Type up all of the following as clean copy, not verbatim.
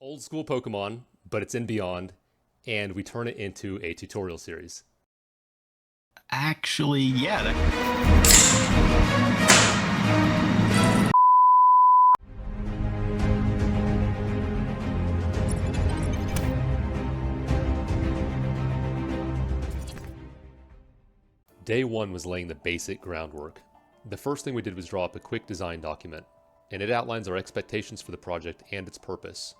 Old school Pokemon, but it's in Beyond, and we turn it into a tutorial series. Actually, yeah. Day one was laying the basic groundwork. The first thing we did was draw up a quick design document, and it outlines our expectations for the project and its purpose.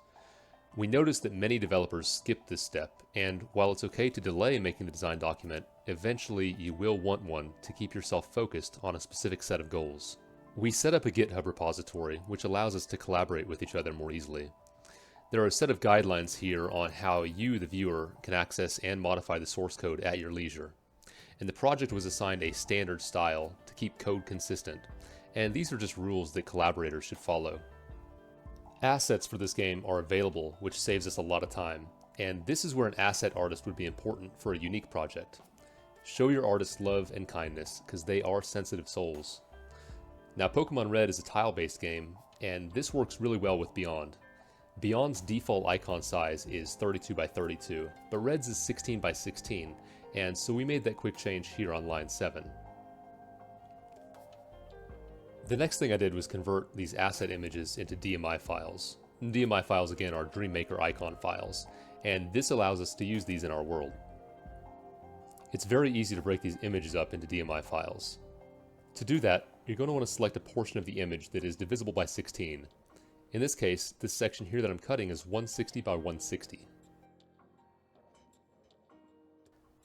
We noticed that many developers skip this step, and while it's okay to delay making the design document, eventually you will want one to keep yourself focused on a specific set of goals. We set up a GitHub repository, which allows us to collaborate with each other more easily. There are a set of guidelines here on how you, the viewer, can access and modify the source code at your leisure. And the project was assigned a standard style to keep code consistent, and these are just rules that collaborators should follow. Assets for this game are available, which saves us a lot of time, and this is where an asset artist would be important for a unique project. Show your artists love and kindness, because they are sensitive souls. Now, Pokémon Red is a tile-based game, and this works really well with Beyond. Beyond's default icon size is 32 by 32, but Red's is 16 by 16, and so we made that quick change here on line 7. The next thing I did was convert these asset images into DMI files. DMI files, again, are Dreammaker icon files, and this allows us to use these in our world. It's very easy to break these images up into DMI files. To do that, you're going to want to select a portion of the image that is divisible by 16. In this case, this section here that I'm cutting is 160 by 160.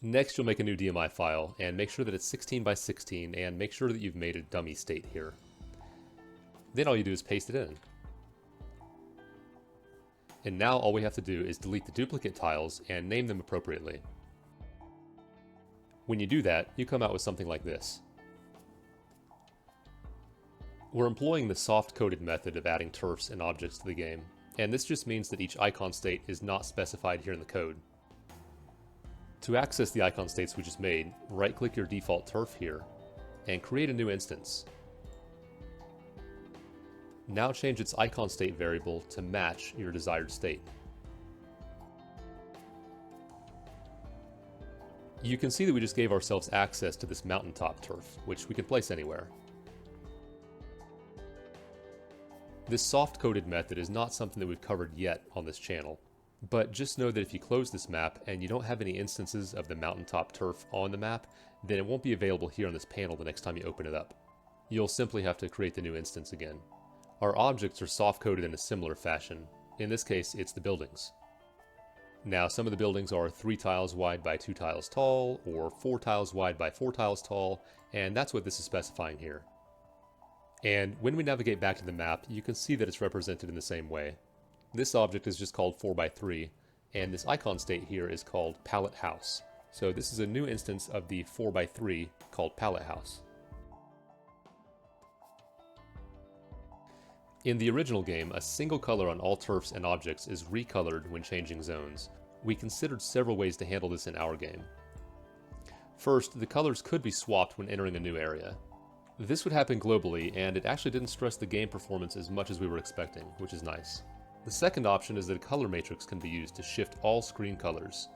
Next, you'll make a new DMI file, and make sure that it's 16 by 16, and make sure that you've made a dummy state here. Then all you do is paste it in. And now all we have to do is delete the duplicate tiles and name them appropriately. When you do that, you come out with something like this. We're employing the soft-coded method of adding turfs and objects to the game, and this just means that each icon state is not specified here in the code. To access the icon states we just made, right-click your default turf here, and create a new instance. Now change its icon state variable to match your desired state. You can see that we just gave ourselves access to this mountaintop turf, which we can place anywhere. This soft-coded method is not something that we've covered yet on this channel, but just know that if you close this map and you don't have any instances of the mountaintop turf on the map, then it won't be available here on this panel the next time you open it up. You'll simply have to create the new instance again. Our objects are soft-coded in a similar fashion. In this case, it's the buildings. Now, some of the buildings are 3 tiles wide by 2 tiles tall, or 4 tiles wide by 4 tiles tall, and that's what this is specifying here. And when we navigate back to the map, you can see that it's represented in the same way. This object is just called 4x3, and this icon state here is called Pallet House. So this is a new instance of the 4x3 called Pallet House. In the original game, a single color on all turfs and objects is recolored when changing zones. We considered several ways to handle this in our game. First, the colors could be swapped when entering a new area. This would happen globally, and it actually didn't stress the game performance as much as we were expecting, which is nice. The second option is that a color matrix can be used to shift all screen colors.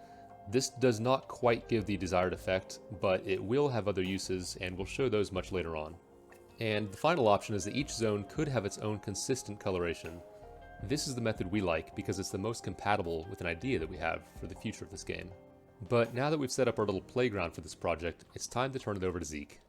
This does not quite give the desired effect, but it will have other uses, and we'll show those much later on. And the final option is that each zone could have its own consistent coloration. This is the method we like because it's the most compatible with an idea that we have for the future of this game. But now that we've set up our little playground for this project, it's time to turn it over to Zeke.